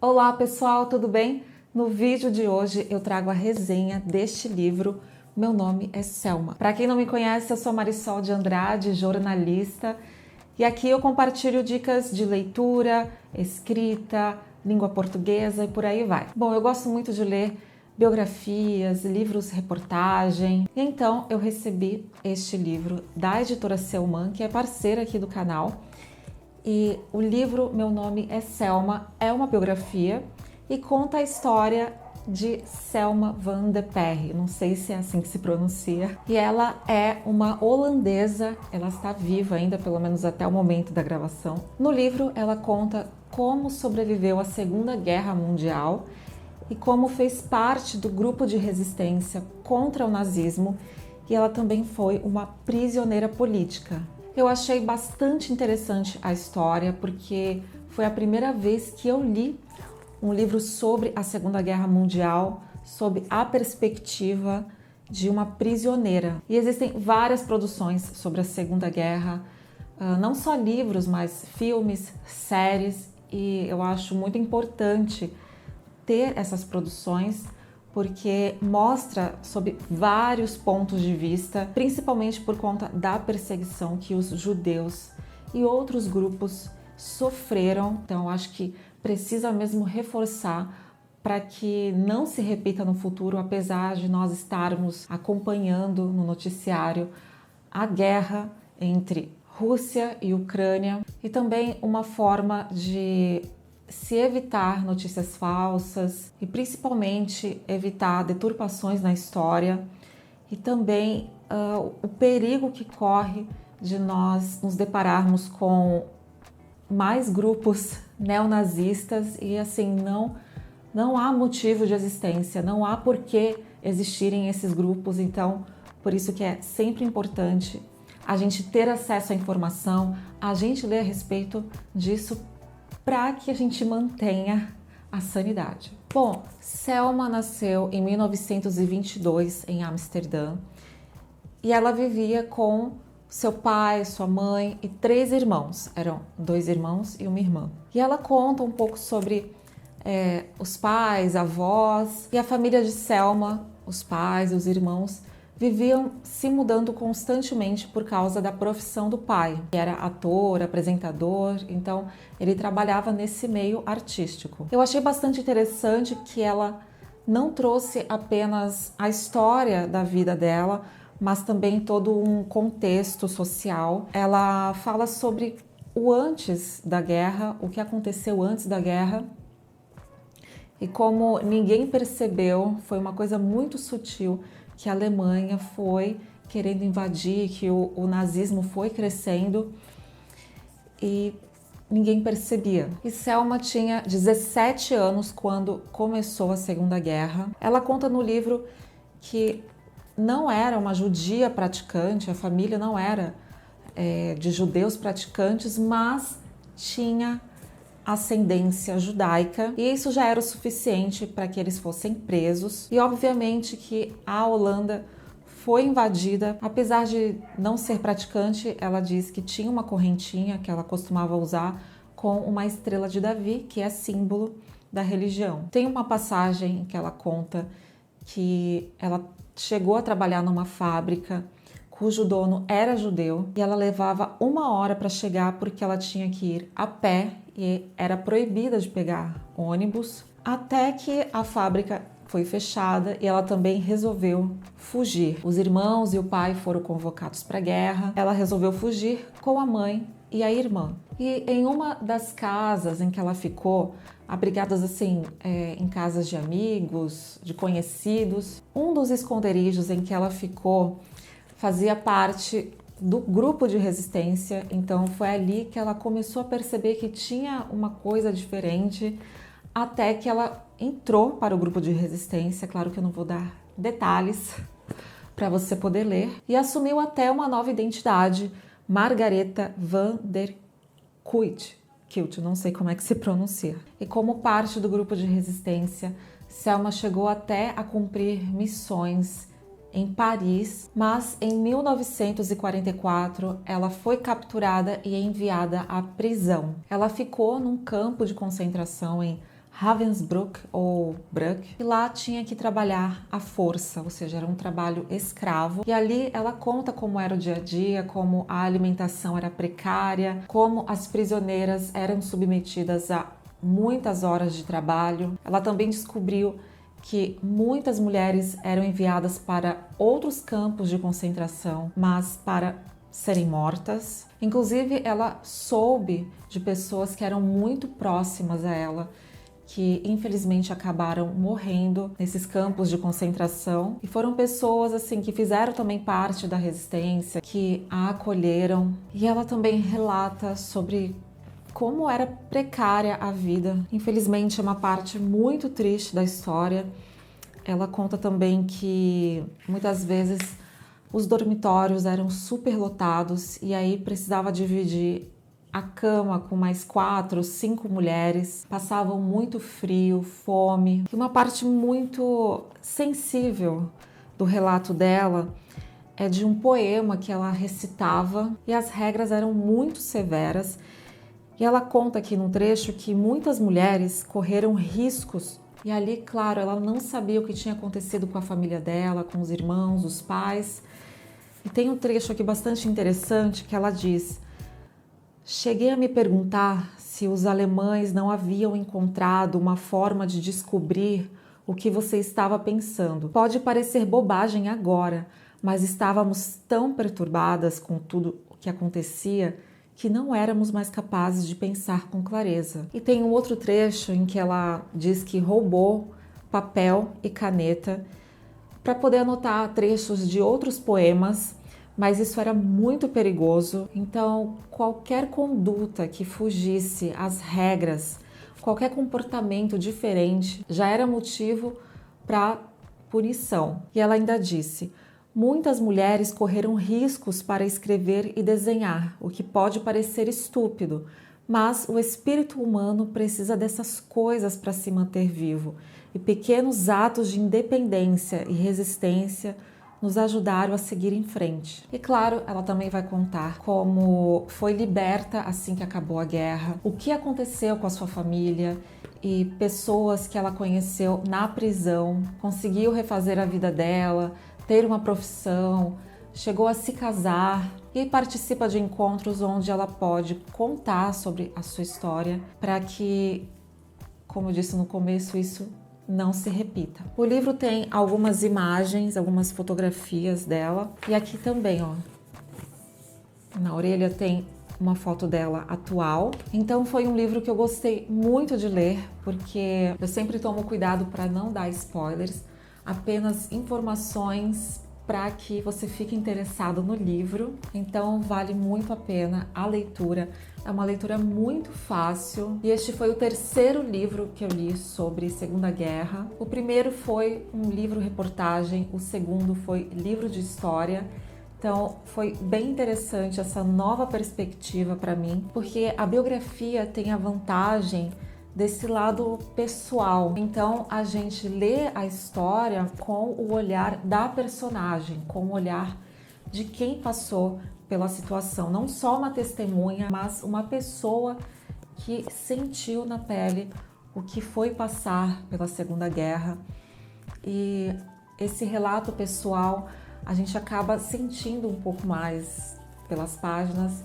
Olá pessoal, tudo bem? No vídeo de hoje eu trago a resenha deste livro. Meu nome é Selma. Para quem não me conhece, eu sou Marisol de Andrade, jornalista, e aqui eu compartilho dicas de leitura, escrita, língua portuguesa e por aí vai. Bom, eu gosto muito de ler biografias, livros, reportagem, e então eu recebi este livro da editora Selman, que é parceira aqui do canal. E o livro Meu Nome é Selma é uma biografia e conta a história de Selma van de Perre, não sei se é assim que se pronuncia. E ela é uma holandesa, ela está viva ainda, pelo menos até o momento da gravação. No livro ela conta como sobreviveu à Segunda Guerra Mundial e como fez parte do grupo de resistência contra o nazismo, e ela também foi uma prisioneira política. Eu achei bastante interessante a história porque foi a primeira vez que eu li um livro sobre a Segunda Guerra Mundial, sob a perspectiva de uma prisioneira. E existem várias produções sobre a Segunda Guerra, não só livros, mas filmes, séries, e eu acho muito importante ter essas produções porque mostra sob vários pontos de vista, principalmente por conta da perseguição que os judeus e outros grupos sofreram. Então, acho que precisa mesmo reforçar para que não se repita no futuro, apesar de nós estarmos acompanhando no noticiário a guerra entre Rússia e Ucrânia, e também uma forma de se evitar notícias falsas e principalmente evitar deturpações na história, e também o perigo que corre de nós nos depararmos com mais grupos neonazistas e assim não há motivo de existência, não há por que existirem esses grupos. Então, por isso que é sempre importante a gente ter acesso à informação, a gente ler a respeito disso para que a gente mantenha a sanidade. Bom, Selma nasceu em 1922 em Amsterdã e ela vivia com seu pai, sua mãe e 3 irmãos. Eram 2 irmãos e uma irmã. E ela conta um pouco sobre os pais, avós e a família de Selma. Os pais e os irmãos viviam se mudando constantemente por causa da profissão do pai, que era ator, apresentador, então ele trabalhava nesse meio artístico. Eu achei bastante interessante que ela não trouxe apenas a história da vida dela, mas também todo um contexto social. Ela fala sobre o antes da guerra, o que aconteceu antes da guerra, e como ninguém percebeu, foi uma coisa muito sutil, que a Alemanha foi querendo invadir, que o nazismo foi crescendo e ninguém percebia. E Selma tinha 17 anos quando começou a Segunda Guerra. Ela conta no livro que não era uma judia praticante, a família não era de judeus praticantes, mas tinha ascendência judaica, e isso já era o suficiente para que eles fossem presos. E obviamente que a Holanda foi invadida. Apesar de não ser praticante, ela diz que tinha uma correntinha que ela costumava usar com uma estrela de Davi, que é símbolo da religião. Tem uma passagem que ela conta que ela chegou a trabalhar numa fábrica cujo dono era judeu e ela levava 1 hora para chegar porque ela tinha que ir a pé e era proibida de pegar ônibus, até que a fábrica foi fechada e ela também resolveu fugir. Os irmãos e o pai foram convocados para a guerra, ela resolveu fugir com a mãe e a irmã. E em uma das casas em que ela ficou, abrigadas assim em casas de amigos, de conhecidos, um dos esconderijos em que ela ficou fazia parte do grupo de resistência, então foi ali que ela começou a perceber que tinha uma coisa diferente, até que ela entrou para o grupo de resistência. Claro que eu não vou dar detalhes para você poder ler, e assumiu até uma nova identidade, Margaretha van der Kuyt, não sei como é que se pronuncia. E como parte do grupo de resistência, Selma chegou até a cumprir missões em Paris, mas em 1944 ela foi capturada e enviada à prisão. Ela ficou num campo de concentração em Ravensbrück ou Bruck, e lá tinha que trabalhar à força, ou seja, era um trabalho escravo. E ali ela conta como era o dia a dia, como a alimentação era precária, como as prisioneiras eram submetidas a muitas horas de trabalho. Ela também descobriu que muitas mulheres eram enviadas para outros campos de concentração, mas para serem mortas. Inclusive, ela soube de pessoas que eram muito próximas a ela, que infelizmente acabaram morrendo nesses campos de concentração, e foram pessoas assim que fizeram também parte da resistência, que a acolheram. E ela também relata sobre como era precária a vida. Infelizmente é uma parte muito triste da história. Ela conta também que muitas vezes os dormitórios eram superlotados e aí precisava dividir a cama com mais 4, 5 mulheres, passavam muito frio, fome. E uma parte muito sensível do relato dela é de um poema que ela recitava, e as regras eram muito severas. E ela conta aqui num trecho que muitas mulheres correram riscos, e ali, claro, ela não sabia o que tinha acontecido com a família dela, com os irmãos, os pais. E tem um trecho aqui bastante interessante que ela diz: cheguei a me perguntar se os alemães não haviam encontrado uma forma de descobrir o que você estava pensando. Pode parecer bobagem agora, mas estávamos tão perturbadas com tudo o que acontecia que não éramos mais capazes de pensar com clareza. E tem um outro trecho em que ela diz que roubou papel e caneta para poder anotar trechos de outros poemas, mas isso era muito perigoso. Então, qualquer conduta que fugisse às regras, qualquer comportamento diferente, já era motivo para punição. E ela ainda disse: muitas mulheres correram riscos para escrever e desenhar, o que pode parecer estúpido, mas o espírito humano precisa dessas coisas para se manter vivo, e pequenos atos de independência e resistência nos ajudaram a seguir em frente. E claro, ela também vai contar como foi liberta assim que acabou a guerra, o que aconteceu com a sua família e pessoas que ela conheceu na prisão, conseguiu refazer a vida dela, ter uma profissão, chegou a se casar, e participa de encontros onde ela pode contar sobre a sua história para que, como eu disse no começo, isso não se repita. O livro tem algumas imagens, algumas fotografias dela, e aqui também, ó, na orelha tem uma foto dela atual. Então foi um livro que eu gostei muito de ler, porque eu sempre tomo cuidado para não dar spoilers, apenas informações para que você fique interessado no livro. Então vale muito a pena a leitura. É uma leitura muito fácil, e este foi o terceiro livro que eu li sobre Segunda Guerra. O primeiro foi um livro-reportagem, o segundo foi livro de história. Então foi bem interessante essa nova perspectiva para mim, porque a biografia tem a vantagem desse lado pessoal. Então a gente lê a história com o olhar da personagem, com o olhar de quem passou pela situação, não só uma testemunha, mas uma pessoa que sentiu na pele o que foi passar pela Segunda Guerra. E esse relato pessoal a gente acaba sentindo um pouco mais pelas páginas,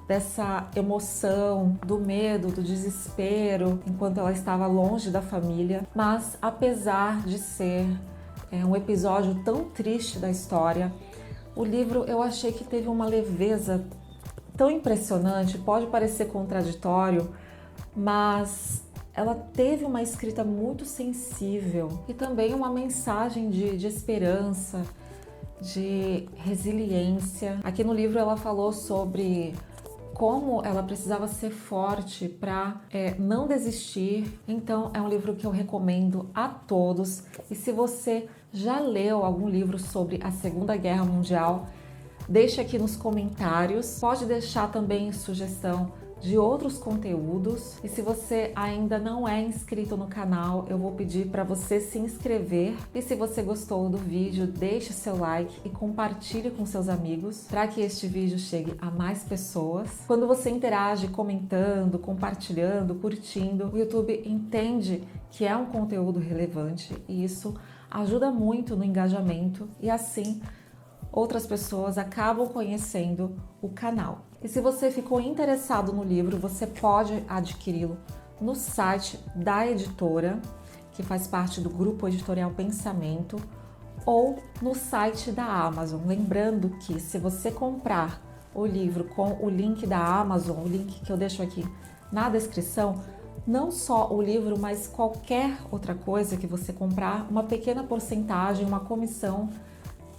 dessa emoção, do medo, do desespero, enquanto ela estava longe da família. Mas apesar de ser um episódio tão triste da história, o livro eu achei que teve uma leveza tão impressionante. Pode parecer contraditório, mas ela teve uma escrita muito sensível e também uma mensagem de esperança, de resiliência. Aqui no livro ela falou sobre como ela precisava ser forte para não desistir. Então é um livro que eu recomendo a todos. E se você já leu algum livro sobre a Segunda Guerra Mundial, deixe aqui nos comentários. Pode deixar também sugestão de outros conteúdos. E se você ainda não é inscrito no canal, eu vou pedir para você se inscrever. E se você gostou do vídeo, deixe seu like e compartilhe com seus amigos para que este vídeo chegue a mais pessoas. Quando você interage comentando, compartilhando, curtindo, o YouTube entende que é um conteúdo relevante e isso ajuda muito no engajamento e assim outras pessoas acabam conhecendo o canal. E se você ficou interessado no livro, você pode adquiri-lo no site da editora, que faz parte do grupo editorial Pensamento, ou no site da Amazon. Lembrando que se você comprar o livro com o link da Amazon, o link que eu deixo aqui na descrição, não só o livro, mas qualquer outra coisa que você comprar, uma pequena porcentagem, uma comissão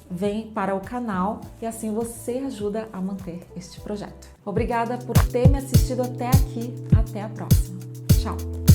vem para o canal e assim você ajuda a manter este projeto. Obrigada por ter me assistido até aqui. Até a próxima. Tchau!